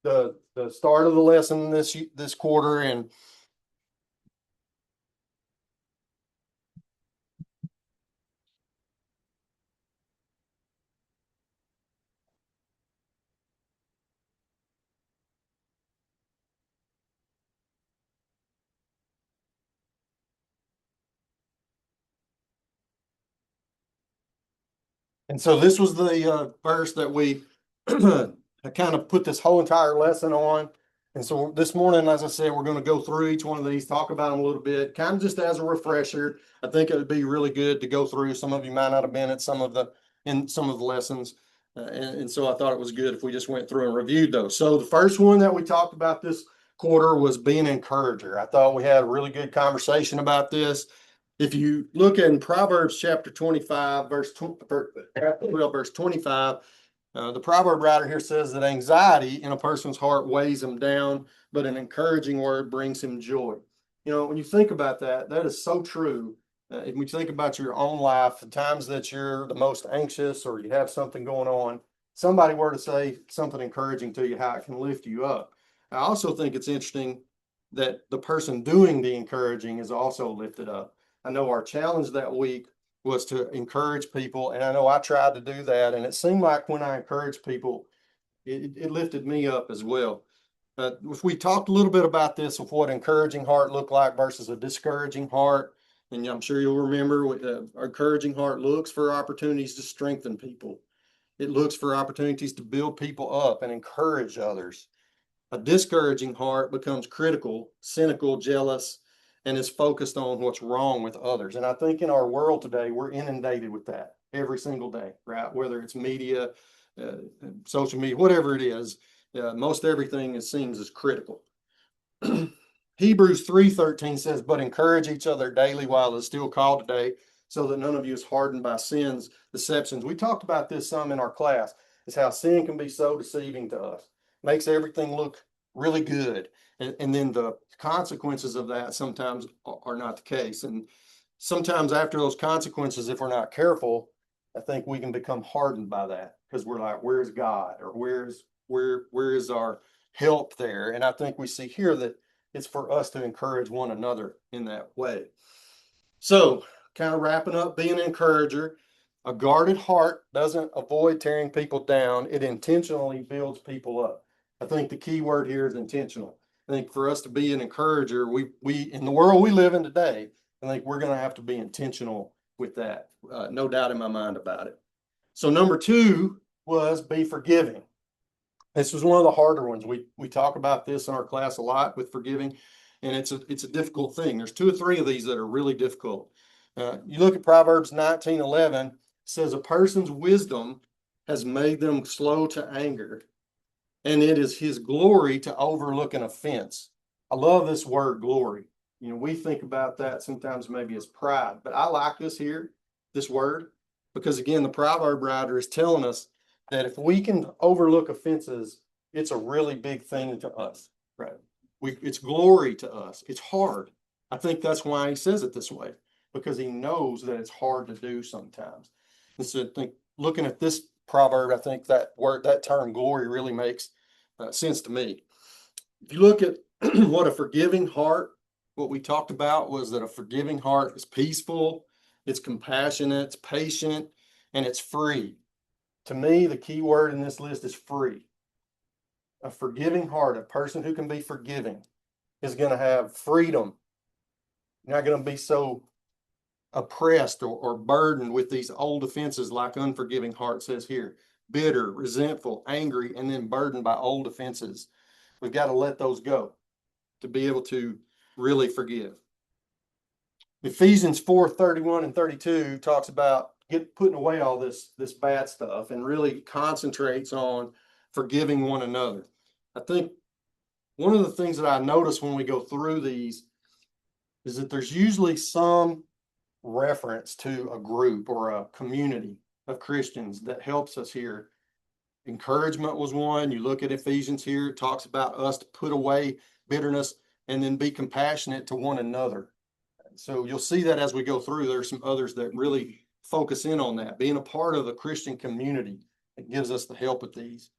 the start of the lesson this quarter, and so this was the verse that we kind of put this whole entire lesson on. And so this morning, as I said, we're going to go through each one of these, talk about them a little bit, kind of just as a refresher. I think it would be really good to go through. Some of you might not have been at some of the lessons. And so I thought it was good if we just went through and reviewed those. So the first one that we talked about this quarter was being an encourager. I thought we had a really good conversation about this. If you look in Proverbs chapter 25, verse 25, the proverb writer here says that anxiety in a person's heart weighs him down, but an encouraging word brings him joy. You know, when you think about that, that is so true. If you think about your own life, the times that you're the most anxious or you have something going on, somebody were to say something encouraging to you, how it can lift you up. I also think it's interesting that the person doing the encouraging is also lifted up. I know our challenge that week was to encourage people, and I know I tried to do that, and it seemed like when I encouraged people, it lifted me up as well. If we talked a little bit about this, of what encouraging heart looked like versus a discouraging heart, and I'm sure you'll remember what the encouraging heart looks for opportunities to strengthen people. It looks for opportunities to build people up and encourage others. A discouraging heart becomes critical, cynical, jealous, and is focused on what's wrong with others. And I think in our world today, we're inundated with that every single day, right? Whether it's media, uh, social media, whatever it is, most everything it seems is critical. Hebrews 3:13 says, but encourage each other daily while it's still called today, so that none of you is hardened by sin's deceptions. We talked about this some in our class, is how sin can be so deceiving to us. Makes everything look really good. And then the consequences of that sometimes are not the case. And sometimes after those consequences, if we're not careful, I think we can become hardened by that because we're like, where's God? Or where is our help there? And I think we see here that it's for us to encourage one another in that way. So, kind of wrapping up, being an encourager, a guarded heart doesn't avoid tearing people down, it intentionally builds people up. I think the key word here is intentional. I think for us to be an encourager, we in the world we live in today, I think we're going to have to be intentional with that. No doubt in my mind about it. So number two was be forgiving. This was one of the harder ones. We talk about this in our class a lot with forgiving, and it's a difficult thing. There's two or three of these that are really difficult. You look at Proverbs 19:11, says a person's wisdom has made them slow to anger, and it is his glory to overlook an offense. I love this word glory. You know, we think about that sometimes maybe as pride, but I like this here, this word, because again, the proverb writer is telling us that if we can overlook offenses, it's a really big thing to us, right? It's glory to us. It's hard. I think that's why he says it this way, because he knows that it's hard to do sometimes. And so I think looking at this proverb, I think that word, that term glory really makes sense to me. If you look at what a forgiving heart, what we talked about was that a forgiving heart is peaceful, it's compassionate, it's patient, and it's free. To me, the key word in this list is free. A forgiving heart, a person who can be forgiving, is going to have freedom. You're not going to be so oppressed or burdened with these old offenses like unforgiving heart says here. Bitter, resentful, angry, and then burdened by old offenses. We've got to let those go to be able to really forgive. Ephesians 4:31 and 32 talks about putting away all this bad stuff and really concentrates on forgiving one another. I think one of the things that I notice when we go through these is that there's usually some reference to a group or a community of Christians that helps us here. Encouragement was one. You look at Ephesians here, it talks about us to put away bitterness and then be compassionate to one another. So you'll see that as we go through, there's some others that really focus in on that, being a part of the Christian community that gives us the help with these.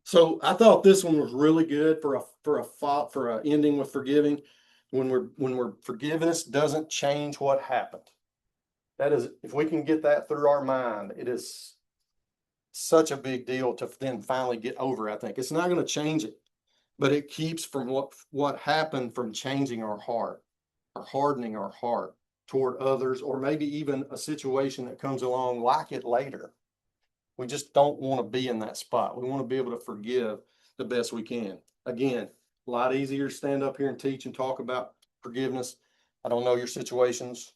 So I thought this one was really good for a ending with forgiving. When forgiveness doesn't change what happened. That is, if we can get that through our mind, it is such a big deal to then finally get over. I think it's not going to change it, but it keeps from what happened from changing our heart, or hardening our heart toward others, or maybe even a situation that comes along like it later. We just don't want to be in that spot. We want to be able to forgive the best we can. Again, a lot easier to stand up here and teach and talk about forgiveness. I don't know your situations.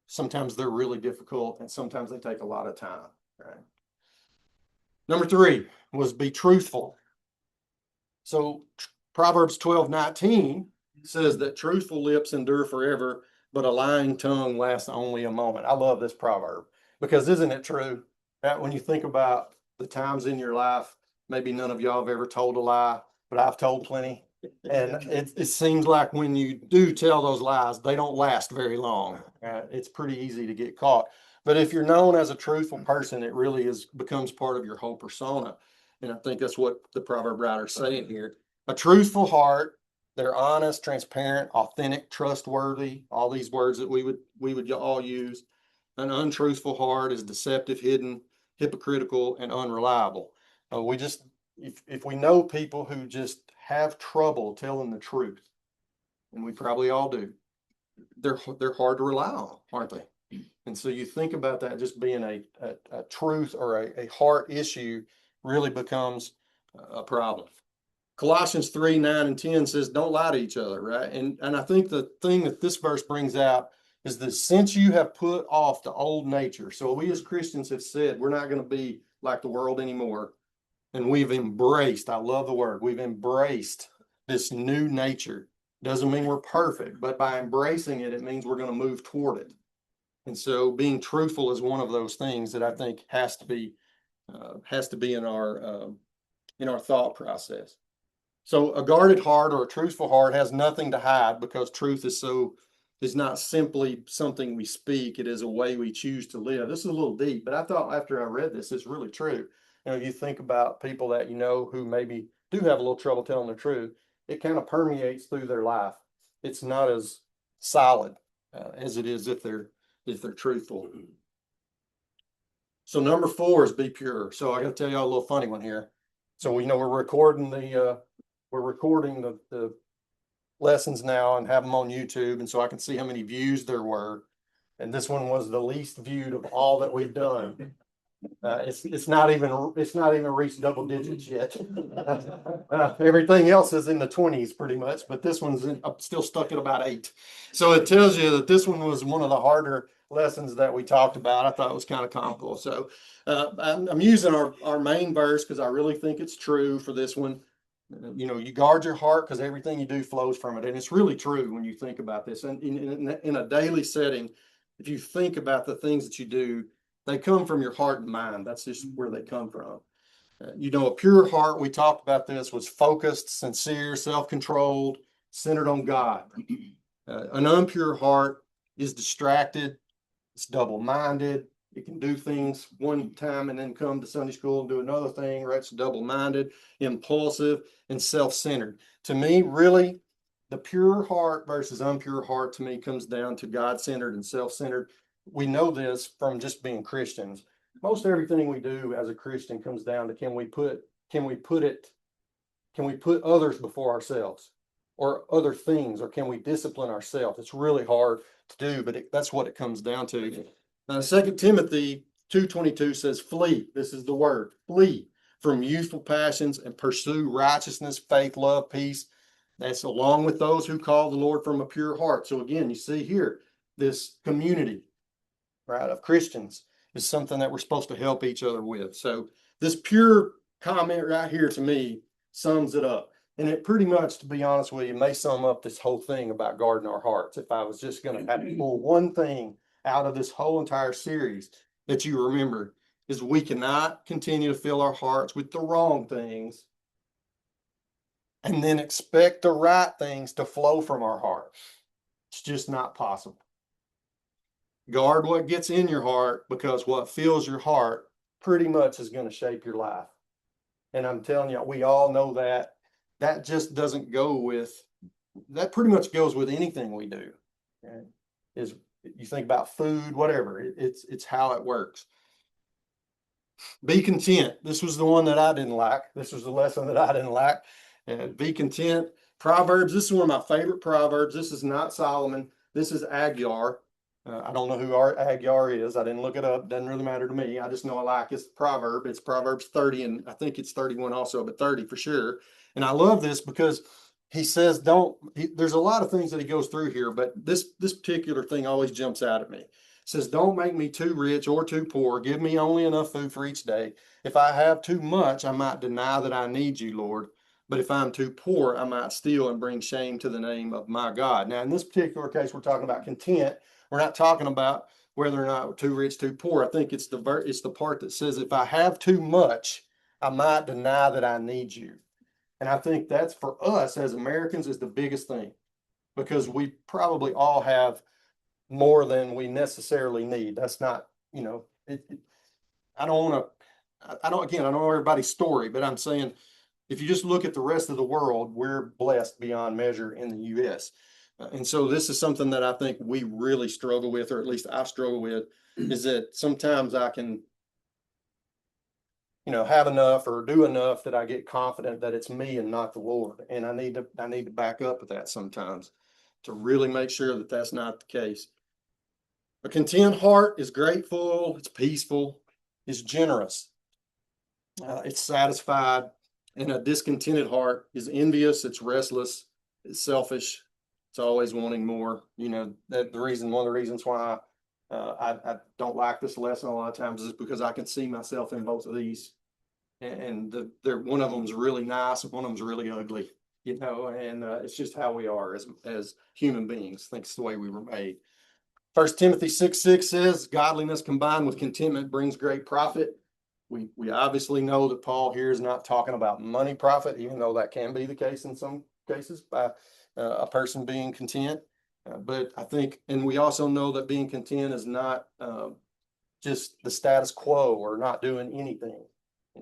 Sometimes they're really difficult, and sometimes they take a lot of time. Right. Number 3 was be truthful. So Proverbs 12:19 says that truthful lips endure forever, but a lying tongue lasts only a moment. I love this proverb because isn't it true that when you think about the times in your life, maybe none of y'all have ever told a lie, but I've told plenty. And it seems like when you do tell those lies, they don't last very long. It's pretty easy to get caught. But if you're known as a truthful person, it really becomes part of your whole persona. And I think that's what the proverb writer's saying here. A truthful heart, they're honest, transparent, authentic, trustworthy, all these words that we would all use. An untruthful heart is deceptive, hidden, hypocritical, and unreliable. We just if we know people who just have trouble telling the truth, and we probably all do, they're hard to rely on, aren't they? And so you think about that just being a truth or a heart issue really becomes a problem. Colossians 3:9 and 10 says, don't lie to each other, right? And I think the thing that this verse brings out is that since you have put off the old nature, so we as Christians have said we're not going to be like the world anymore. And we've embraced, I love the word, we've embraced this new nature. Doesn't mean we're perfect, but by embracing it, it means we're going to move toward it. And so being truthful is one of those things that I think has to be in our thought process. So a guarded heart or a truthful heart has nothing to hide because truth is not simply something we speak. It is a way we choose to live. This is a little deep, but I thought after I read this, it's really true. You think about people that you know who maybe do have a little trouble telling the truth. It kind of permeates through their life. It's not as solid as it is if they're truthful. So number 4 is be pure. So I got to tell you a little funny one here. So we know we're recording the lessons now and have them on YouTube, and so I can see how many views there were. And this one was the least viewed of all that we've done. It's not even reached double digits yet. Everything else is in the 20s pretty much, but this one's still stuck at about 8. So it tells you that this one was one of the harder lessons that we talked about. I thought it was kind of comical. So I'm using our main verse because I really think it's true for this one. You guard your heart because everything you do flows from it. And it's really true when you think about this. And in a daily setting, if you think about the things that you do, they come from your heart and mind. That's just where they come from. A pure heart, we talked about this, was focused, sincere, self-controlled, centered on God. An impure heart is distracted, it's double-minded. It can do things one time and then come to Sunday school and do another thing, right? It's double-minded, impulsive, and self-centered. To me, really, the pure heart versus impure heart to me comes down to God-centered and self-centered. We know this from just being Christians. Most everything we do as a Christian comes down to can we put others before ourselves or other things, or can we discipline ourselves? It's really hard to do, but that's what it comes down to. 2 Timothy 2:22 says, flee. This is the word, flee from youthful passions and pursue righteousness, faith, love, peace. That's along with those who call the Lord from a pure heart. So again, you see here, this community, right, of Christians is something that we're supposed to help each other with. So this pure comment right here to me sums it up. And it pretty much, to be honest with you, may sum up this whole thing about guarding our hearts. If I was just going to have to pull one thing out of this whole entire series that you remember, is we cannot continue to fill our hearts with the wrong things and then expect the right things to flow from our heart. It's just not possible. Guard what gets in your heart, because what fills your heart pretty much is going to shape your life. And I'm telling you, we all know that. That just doesn't go with, that pretty much goes with anything we do. Okay? Is you think about food, whatever, it's how it works. Be content. This was the one that I didn't like. This was the lesson that I didn't like. And be content. Proverbs. This is one of my favorite Proverbs. This is not Solomon. This is Agyar. I don't know who our Agyar is. I didn't look it up. Doesn't really matter to me. I just know I like this proverb. It's Proverbs 30, and I think it's 31 also, but 30 for sure. And I love this because he says, there's a lot of things that he goes through here, but this particular thing always jumps out at me. Says, don't make me too rich or too poor. Give me only enough food for each day. If I have too much, I might deny that I need you, Lord. But if I'm too poor, I might steal and bring shame to the name of my God. Now, in this particular case, we're talking about content. We're not talking about whether or not we're too rich, too poor. I think it's the part that says, if I have too much, I might deny that I need you. And I think that's, for us as Americans, is the biggest thing, because we probably all have more than we necessarily need. That's not, I don't want to, I don't, again, I don't know everybody's story, but I'm saying, if you just look at the rest of the world, we're blessed beyond measure in the US. And so this is something that I think we really struggle with, or at least I struggle with, is that sometimes I can, have enough or do enough that I get confident that it's me and not the Lord. And I need to back up with that sometimes to really make sure that that's not the case. A content heart is grateful, it's peaceful, it's generous, it's satisfied. And a discontented heart is envious, it's restless, it's selfish, it's always wanting more. That one of the reasons why I don't like this lesson a lot of times is because I can see myself in both of these. And one of them's really nice and one of them's really ugly, and it's just how we are as human beings. I think it's the way we were made. 1 Timothy 6:6 says, godliness combined with contentment brings great profit. We obviously know that Paul here is not talking about money profit, even though that can be the case in some cases by a person being content. But I think, and we also know that being content is not just the status quo or not doing anything.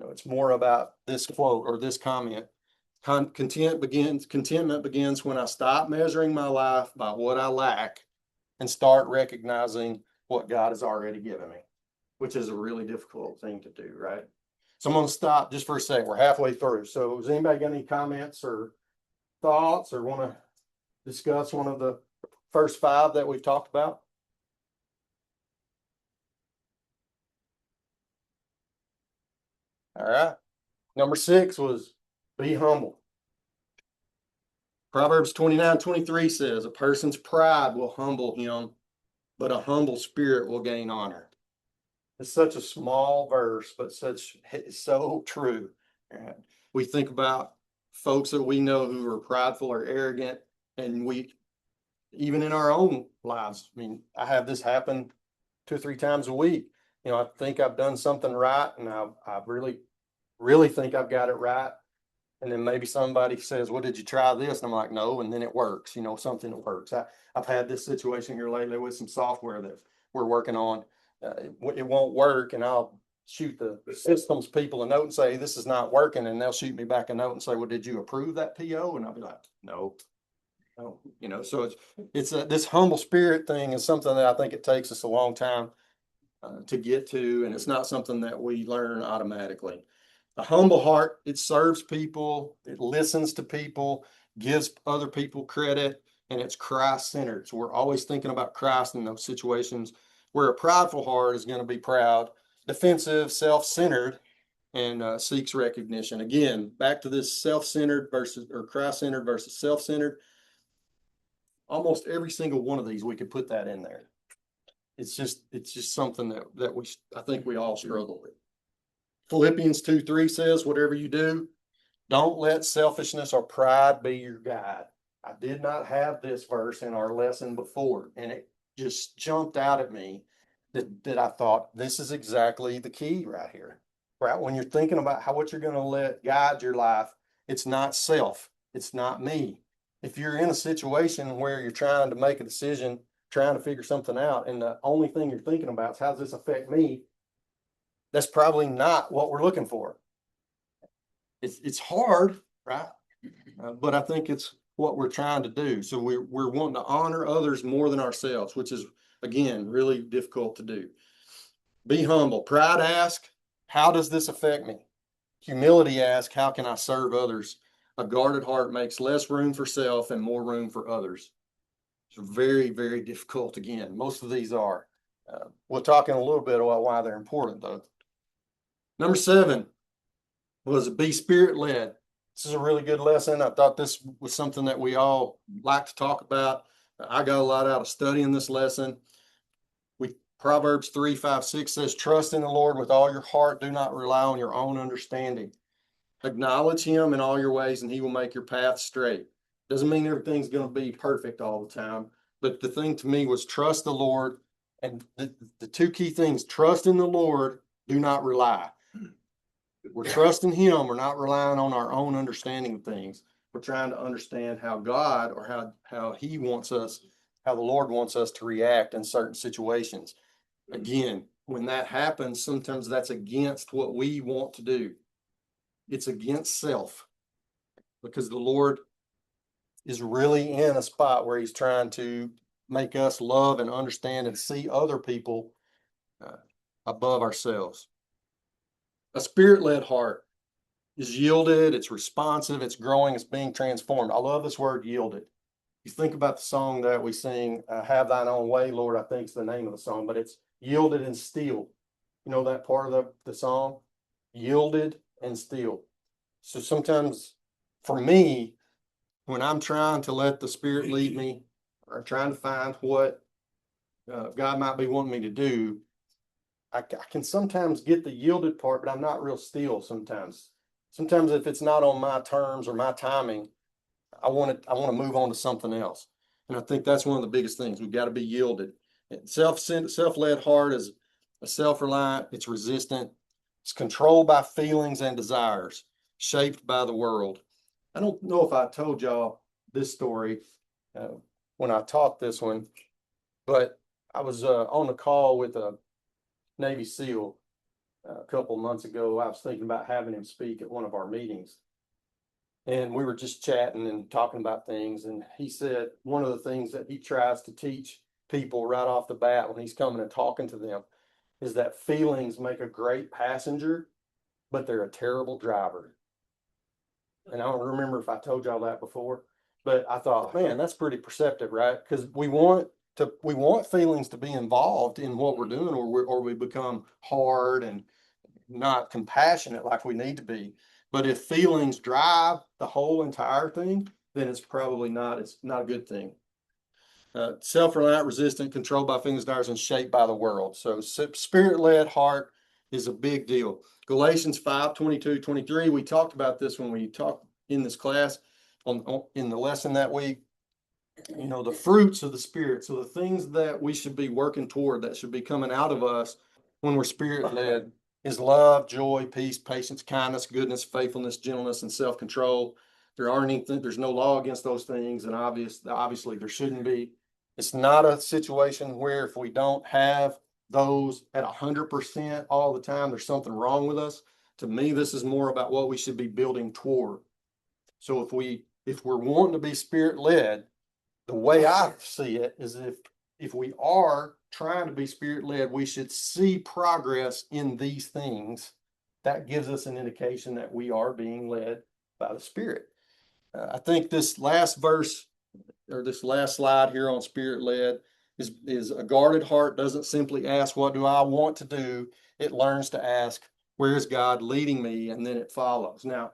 It's more about this quote or this comment. Contentment begins when I stop measuring my life by what I lack and start recognizing what God has already given me, which is a really difficult thing to do, right? So I'm going to stop just for a second. We're halfway through. So has anybody got any comments or thoughts or want to discuss one of the first 5 that we've talked about? All right. Number 6 was be humble. Proverbs 29:23 says, a person's pride will humble him, but a humble spirit will gain honor. It's such a small verse, but it's so true. We think about folks that we know who are prideful or arrogant, and even in our own lives, I mean, I have this happen 2 or 3 times a week. I think I've done something right, and I really, really think I've got it right. And then maybe somebody says, well, did you try this? And I'm like, no. And then it works, something that works. I've had this situation here lately with some software that we're working on. It won't work. And I'll shoot the systems people a note and say, this is not working. And they'll shoot me back a note and say, well, did you approve that PO? And I'll be like, no. So it's this humble spirit thing is something that I think it takes us a long time to get to. And it's not something that we learn automatically. A humble heart, it serves people, it listens to people, gives other people credit, and it's Christ-centered. So we're always thinking about Christ in those situations, where a prideful heart is going to be proud, defensive, self-centered, and seeks recognition. Again, back to this self-centered versus, or Christ-centered versus self-centered. Almost every single one of these, we could put that in there. It's just something that I think we all struggle with. Philippians 2:3 says, whatever you do, don't let selfishness or pride be your guide. I did not have this verse in our lesson before, and it just jumped out at me that I thought, this is exactly the key right here. Right? When you're thinking about what you're going to let guide your life, it's not self, it's not me. If you're in a situation where you're trying to make a decision, trying to figure something out, and the only thing you're thinking about is how does this affect me, that's probably not what we're looking for. It's hard, right? But I think it's what we're trying to do. So we're wanting to honor others more than ourselves, which is, again, really difficult to do. Be humble. Pride asks, how does this affect me? Humility asks, how can I serve others? A guarded heart makes less room for self and more room for others. It's very, very difficult again. Most of these are. We'll talk in a little bit about why they're important, though. Number 7 was be spirit led. This is a really good lesson. I thought this was something that we all like to talk about. I got a lot out of studying this lesson. Proverbs 3:5-6 says, trust in the Lord with all your heart. Do not rely on your own understanding. Acknowledge him in all your ways and he will make your path straight. Doesn't mean everything's going to be perfect all the time. But the thing to me was trust the Lord. And the two key things, trust in the Lord, do not rely. We're trusting him. We're not relying on our own understanding of things. We're trying to understand how God or how he wants us, how the Lord wants us to react in certain situations. Again, when that happens, sometimes that's against what we want to do. It's against self because the Lord is really in a spot where he's trying to make us love and understand and see other people above ourselves. A spirit-led heart is yielded, it's responsive, it's growing, it's being transformed. I love this word yielded. You think about the song that we sing, Have Thine Own Way, Lord, I think is the name of the song, but it's yielded and still. You know that part of the song? Yielded and still. So sometimes for me, when I'm trying to let the Spirit lead me or trying to find what God might be wanting me to do, I can sometimes get the yielded part, but I'm not real still sometimes. Sometimes if it's not on my terms or my timing, I want to move on to something else. And I think that's one of the biggest things. We've got to be yielded. Self-led heart is a self-reliant, it's resistant, it's controlled by feelings and desires, shaped by the world. I don't know if I told y'all this story when I taught this one, but I was on a call with a Navy SEAL a couple months ago. I was thinking about having him speak at one of our meetings. And we were just chatting and talking about things. And he said one of the things that he tries to teach people right off the bat when he's coming and talking to them is that feelings make a great passenger, but they're a terrible driver. And I don't remember if I told y'all that before, but I thought, man, that's pretty perceptive, right? Because we want feelings to be involved in what we're doing, or we become hard and not compassionate like we need to be. But if feelings drive the whole entire thing, then it's not a good thing. Self-reliant, resistant, controlled by feelings, desires, and shaped by the world. So spirit-led heart is a big deal. Galatians 5:22-23. We talked about this when we talked in this class in the lesson that week. You know, the fruits of the Spirit. So the things that we should be working toward, that should be coming out of us when we're spirit-led, is love, joy, peace, patience, kindness, goodness, faithfulness, gentleness, and self-control. There's no law against those things, and obviously there shouldn't be. It's not a situation where if we don't have those at 100% all the time, there's something wrong with us. To me, this is more about what we should be building toward. So if we're wanting to be spirit-led, the way I see it is if we are trying to be spirit-led, we should see progress in these things. That gives us an indication that we are being led by the Spirit. I think this last verse or this last slide here on spirit-led is a guarded heart doesn't simply ask, what do I want to do? It learns to ask, where is God leading me? And then it follows. Now,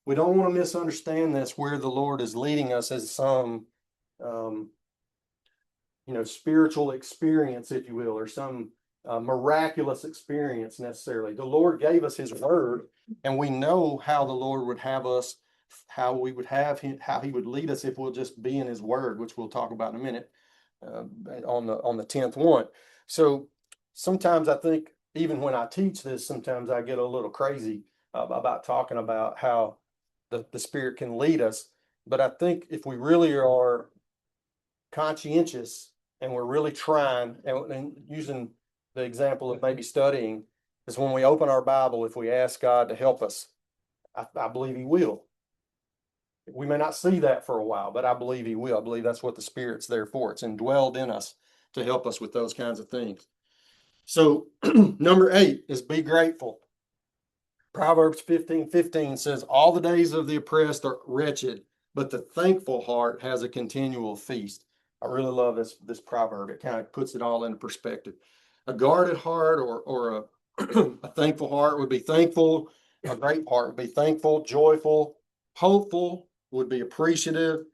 we don't want to misunderstand this, where the Lord is leading us as some spiritual experience, if you will, or some miraculous experience necessarily. The Lord gave us his word, and we know how the Lord would have us, how we would have him, how he would lead us if we'll just be in his word, which we'll talk about in a minute on the 10th one. So sometimes I think even when I teach this, sometimes I get a little crazy about talking about how the Spirit can lead us. But I think if we really are conscientious and we're really trying, and using the example of maybe studying, is when we open our Bible, if we ask God to help us, I believe he will. We may not see that for a while, but I believe he will. I believe that's what the Spirit's there for. It's indwelled in us to help us with those kinds of things. So number 8 is be grateful. Proverbs 15:15 says, all the days of the oppressed are wretched, but the thankful heart has a continual feast. I really love this proverb. It kind of puts it all into perspective. A guarded heart or a thankful heart would be thankful. A great heart would be thankful, joyful, hopeful, would be appreciative.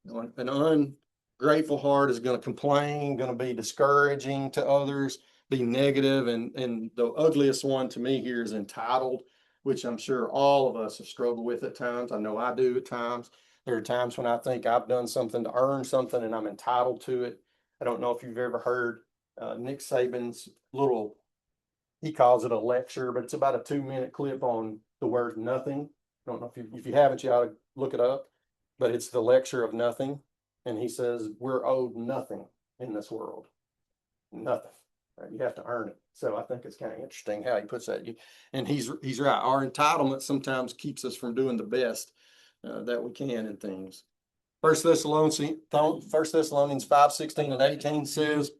An ungrateful heart is going to complain, going to be discouraging to others, be negative, and the ugliest one to me here is entitled, which I'm sure all of us have struggled with at times. I know I do at times. There are times when I think I've done something to earn something and I'm entitled to it. I don't know if you've ever heard Nick Saban's little, he calls it a lecture, but it's about a 2-minute clip on the word nothing. I don't know if you haven't, you ought to look it up, but it's the lecture of nothing. And he says, we're owed nothing in this world. Nothing. Right? You have to earn it. So I think it's kind of interesting how he puts that. And he's right. Our entitlement sometimes keeps us from doing the best that we can in things. First Thessalonians 5:16-18 says,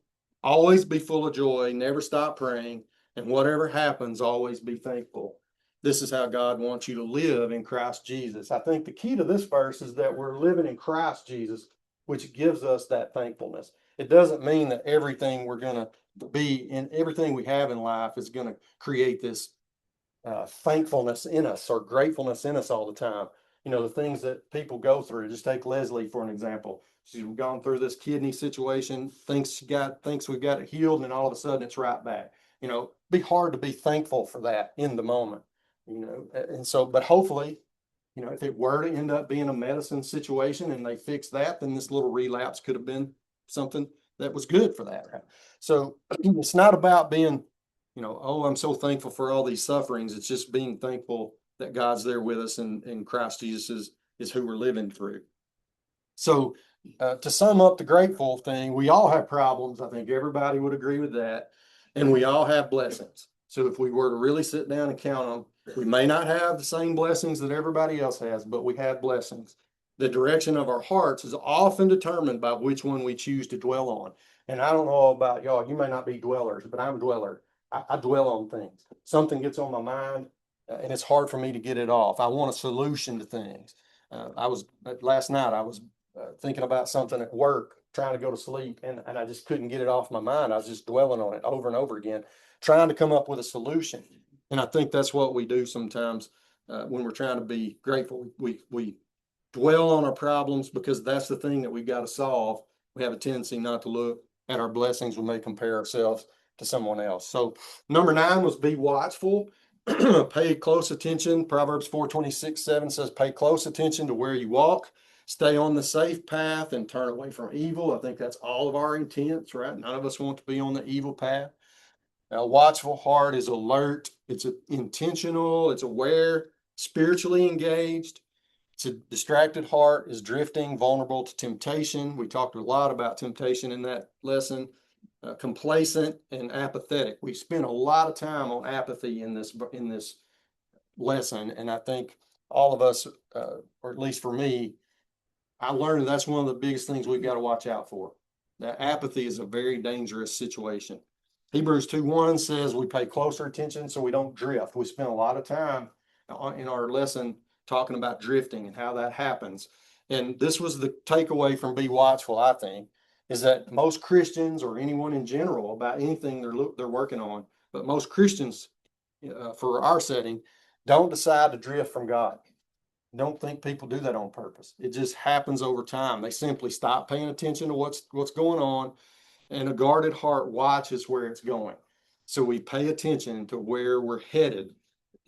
always be full of joy, never stop praying, and whatever happens, always be thankful. This is how God wants you to live in Christ Jesus. I think the key to this verse is that we're living in Christ Jesus, which gives us that thankfulness. It doesn't mean that everything we're going to be in, everything we have in life is going to create this thankfulness in us or gratefulness in us all the time. You know, the things that people go through. Just take Leslie for an example. She's gone through this kidney situation, thinks we've got it healed, and all of a sudden it's right back. You know, be hard to be thankful for that in the moment. You know, and so, but hopefully, you know, if it were to end up being a medicine situation and they fix that, then this little relapse could have been something that was good for that. Right? So it's not about being, you know, oh, I'm so thankful for all these sufferings. It's just being thankful that God's there with us and Christ Jesus is who we're living through. So to sum up the grateful thing, we all have problems. I think everybody would agree with that. And we all have blessings. So if we were to really sit down and count them, we may not have the same blessings that everybody else has, but we have blessings. The direction of our hearts is often determined by which one we choose to dwell on. And I don't know about y'all, you may not be dwellers, but I'm a dweller. I dwell on things. Something gets on my mind, and it's hard for me to get it off. I want a solution to things. Last night, I was thinking about something at work, trying to go to sleep, and I just couldn't get it off my mind. I was just dwelling on it over and over again, trying to come up with a solution. And I think that's what we do sometimes when we're trying to be grateful. We dwell on our problems because that's the thing that we've got to solve. We have a tendency not to look at our blessings. We may compare ourselves to someone else. So number 9 was be watchful. Pay close attention. Proverbs 4:26-7 says, pay close attention to where you walk. Stay on the safe path and turn away from evil. I think that's all of our intents, right? None of us want to be on the evil path. A watchful heart is alert. It's intentional. It's aware, spiritually engaged. It's a distracted heart is drifting, vulnerable to temptation. We talked a lot about temptation in that lesson. Complacent and apathetic. We spent a lot of time on apathy in this lesson, and I think all of us, or at least for me, I learned that's one of the biggest things we've got to watch out for. That apathy is a very dangerous situation. Hebrews 2:1 says we pay closer attention so we don't drift. We spent a lot of time in our lesson talking about drifting and how that happens. And this was the takeaway from Be Watchful, I think, is that most Christians or anyone in general about anything they're working on, but most Christians for our setting don't decide to drift from God. Don't think people do that on purpose. It just happens over time. They simply stop paying attention to what's going on, and a guarded heart watches where it's going. So we pay attention to where we're headed.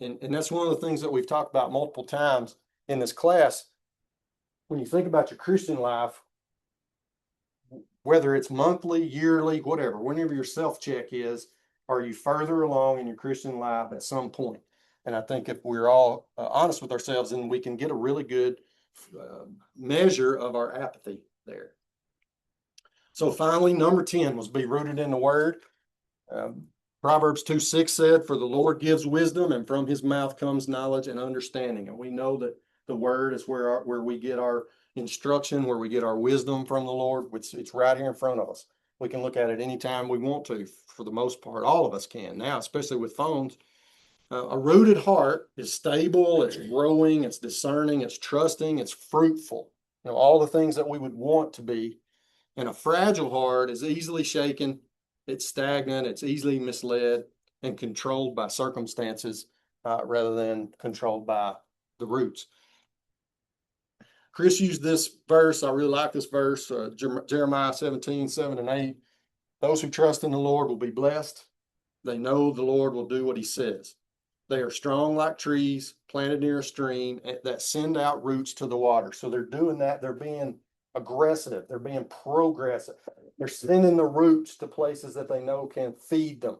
And that's one of the things that we've talked about multiple times in this class. When you think about your Christian life, whether it's monthly, yearly, whatever, whenever your self-check is, are you further along in your Christian life at some point? And I think if we're all honest with ourselves, then we can get a really good measure of our apathy there. So finally, number 10 was be rooted in the Word. Proverbs 2:6 said, "For the Lord gives wisdom, and from his mouth comes knowledge and understanding." And we know that the word is where we get our instruction, where we get our wisdom from the Lord. It's right here in front of us. We can look at it anytime we want to, for the most part. All of us can now, especially with phones. A rooted heart is stable, it's growing, it's discerning, it's trusting, it's fruitful. All the things that we would want to be. And a fragile heart is easily shaken, it's stagnant, it's easily misled and controlled by circumstances rather than controlled by the roots. Chris used this verse. I really like this verse, Jeremiah 17:7-8. Those who trust in the Lord will be blessed. They know the Lord will do what he says. They are strong like trees planted near a stream that send out roots to the water. So they're doing that. They're being aggressive. They're being progressive. They're sending the roots to places that they know can feed them.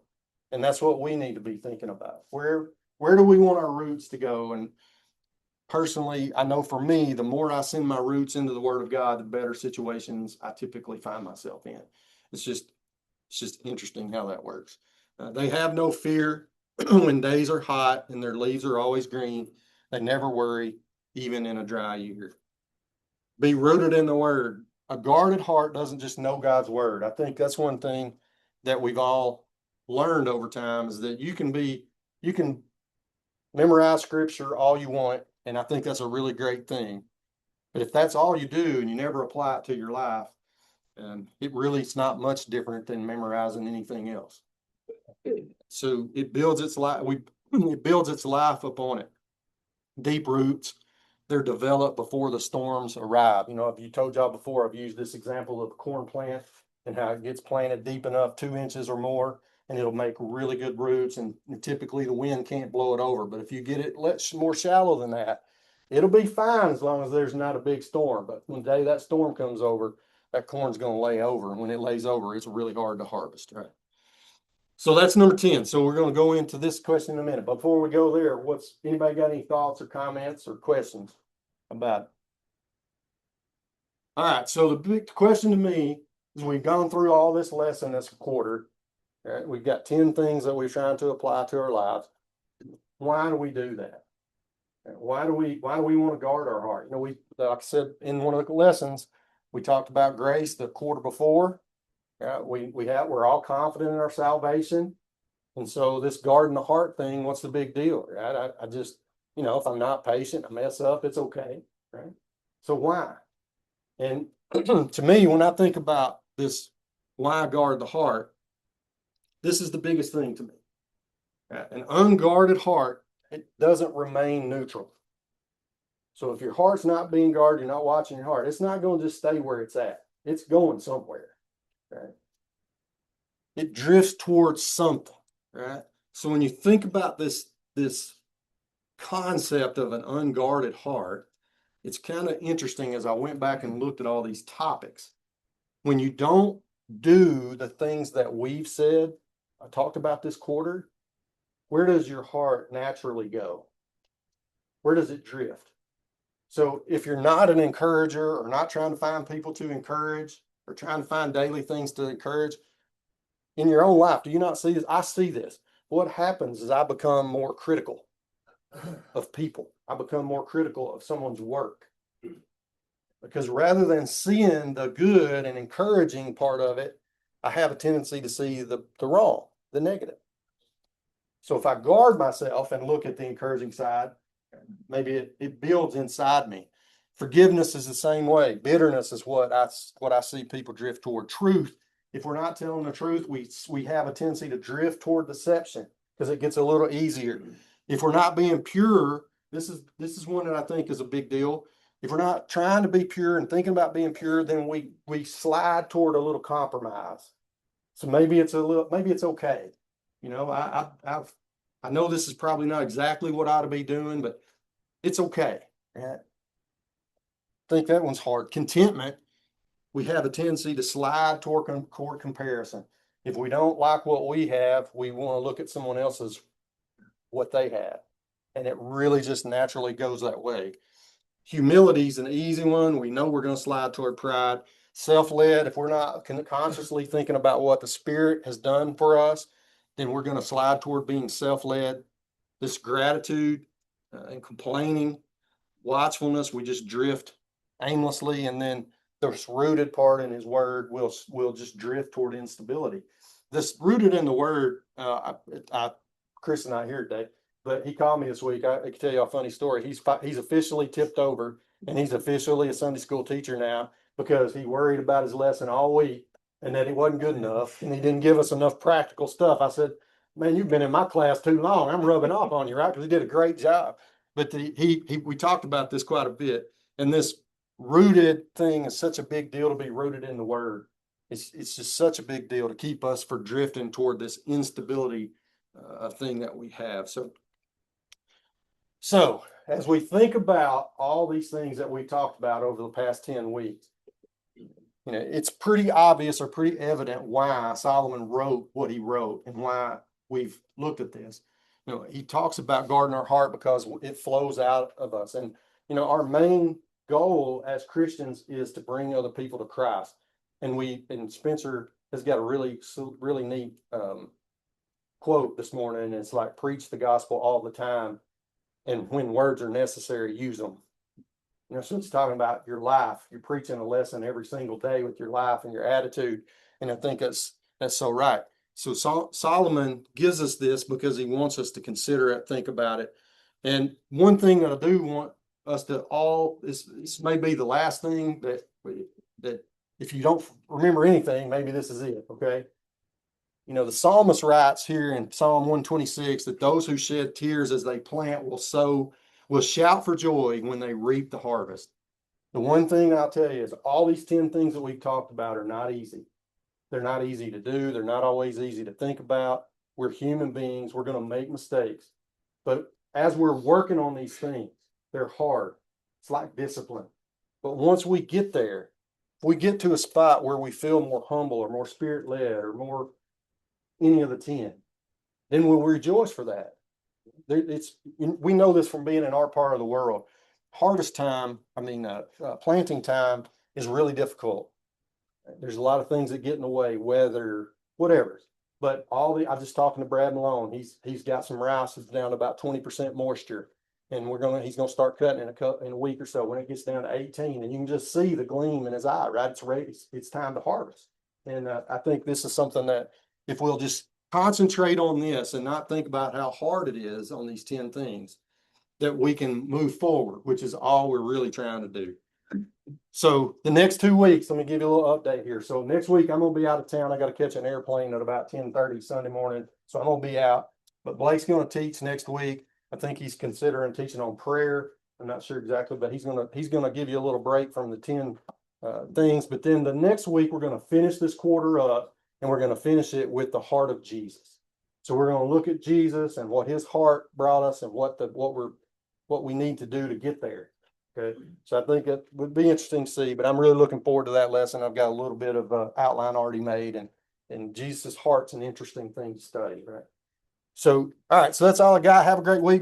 And that's what we need to be thinking about. Where do we want our roots to go? And personally, I know for me, the more I send my roots into the Word of God, the better situations I typically find myself in. It's just interesting how that works. They have no fear when days are hot and their leaves are always green. They never worry, even in a dry year. Be rooted in the Word. A guarded heart doesn't just know God's Word. I think that's one thing that we've all learned over time is that you can memorize Scripture all you want, and I think that's a really great thing. But if that's all you do and you never apply it to your life, it's not much different than memorizing anything else. So it builds its life. It builds its life upon it. Deep roots. They're developed before the storms arrive. If you told y'all before, I've used this example of a corn plant and how it gets planted deep enough, 2 inches or more, and it'll make really good roots. And typically the wind can't blow it over. But if you get it more shallow than that, it'll be fine as long as there's not a big storm. But when the day that storm comes over, that corn's going to lay over. And when it lays over, it's really hard to harvest, right? So that's number 10. So we're going to go into this question in a minute. Before we go there, anybody got any thoughts or comments or questions about it? All right. So the big question to me is we've gone through all this lesson this quarter. Right? We've got 10 things that we're trying to apply to our lives. Why do we do that? Why do we want to guard our heart? Like I said in one of the lessons, we talked about grace the quarter before. We're all confident in our salvation. And so this guarding the heart thing, what's the big deal, right? I just, if I'm not patient, I mess up, it's okay, right? So why? And to me, when I think about this, why guard the heart, this is the biggest thing to me. An unguarded heart, it doesn't remain neutral. So if your heart's not being guarded, you're not watching your heart, it's not going to just stay where it's at. It's going somewhere, right? It drifts towards something, right? So when you think about this concept of an unguarded heart, it's kind of interesting as I went back and looked at all these topics. When you don't do the things that we've said, I talked about this quarter, where does your heart naturally go? Where does it drift? So if you're not an encourager or not trying to find people to encourage or trying to find daily things to encourage in your own life, do you not see this? I see this. What happens is I become more critical of people. I become more critical of someone's work. Because rather than seeing the good and encouraging part of it, I have a tendency to see the wrong, the negative. So if I guard myself and look at the encouraging side, maybe it builds inside me. Forgiveness is the same way. Bitterness is what I see people drift toward. Truth, if we're not telling the truth, we have a tendency to drift toward deception because it gets a little easier. If we're not being pure, this is one that I think is a big deal. If we're not trying to be pure and thinking about being pure, then we slide toward a little compromise. So maybe it's okay. I know this is probably not exactly what I ought to be doing, but it's okay. Right? I think that one's hard. Contentment, we have a tendency to slide toward comparison. If we don't like what we have, we want to look at someone else's what they have. And it really just naturally goes that way. Humility is an easy one. We know we're going to slide toward pride. Self-led, if we're not consciously thinking about what the Spirit has done for us, then we're going to slide toward being self-led. This gratitude and complaining, watchfulness, we just drift aimlessly, and then this rooted part in his word will just drift toward instability. This rooted in the word, Chris and I here today, but he called me this week. I can tell you a funny story. He's officially tipped over, and he's officially a Sunday school teacher now because he worried about his lesson all week and that it wasn't good enough, and he didn't give us enough practical stuff. I said, man, you've been in my class too long. I'm rubbing off on you, right? Because he did a great job. But we talked about this quite a bit, and this rooted thing is such a big deal to be rooted in the word. It's just such a big deal to keep us from drifting toward this instability thing that we have. So as we think about all these things that we talked about over the past 10 weeks, it's pretty obvious or pretty evident why Solomon wrote what he wrote and why we've looked at this. He talks about guarding our heart because it flows out of us. And, our main goal as Christians is to bring other people to Christ. And Spencer has got a really neat quote this morning. And it's like, preach the gospel all the time. And when words are necessary, use them. So it's talking about your life. You're preaching a lesson every single day with your life and your attitude. And I think that's so right. So Solomon gives us this because he wants us to consider it, think about it. And one thing that I do want us to this may be the last thing that if you don't remember anything, maybe this is it, okay? The psalmist writes here in Psalm 126 that those who shed tears as they plant will shout for joy when they reap the harvest. The one thing I'll tell you is all these 10 things that we've talked about are not easy. They're not easy to do. They're not always easy to think about. We're human beings. We're going to make mistakes. But as we're working on these things, they're hard. It's like discipline. But once we get there, if we get to a spot where we feel more humble or more spirit-led or more any of the 10, then we'll rejoice for that. We know this from being in our part of the world. Harvest time, planting time is really difficult. There's a lot of things that get in the way, weather, whatever. But I was just talking to Brad Malone. He's got some rice that's down to about 20% moisture, and he's gonna start cutting in a week or so when it gets down to 18, and you can just see the gleam in his eye. Right, it's ready. It's time to harvest. And I think this is something that if we'll just concentrate on this and not think about how hard it is on these 10 things, that we can move forward, which is all we're really trying to do. So the next 2 weeks, let me give you a little update here. So next week, I'm going to be out of town. I got to catch an airplane at about 10:30 Sunday morning. So I'm going to be out. But Blake's going to teach next week. I think he's considering teaching on prayer. I'm not sure exactly, but he's going to give you a little break from the 10 things. But then the next week, we're going to finish this quarter up, and we're going to finish it with the heart of Jesus. So we're going to look at Jesus and what his heart brought us and what we need to do to get there. Okay, so I think it would be interesting to see, but I'm really looking forward to that lesson. I've got a little bit of outline already made, and Jesus' heart's an interesting thing to study, right? So, all right, so that's all I got. Have a great week.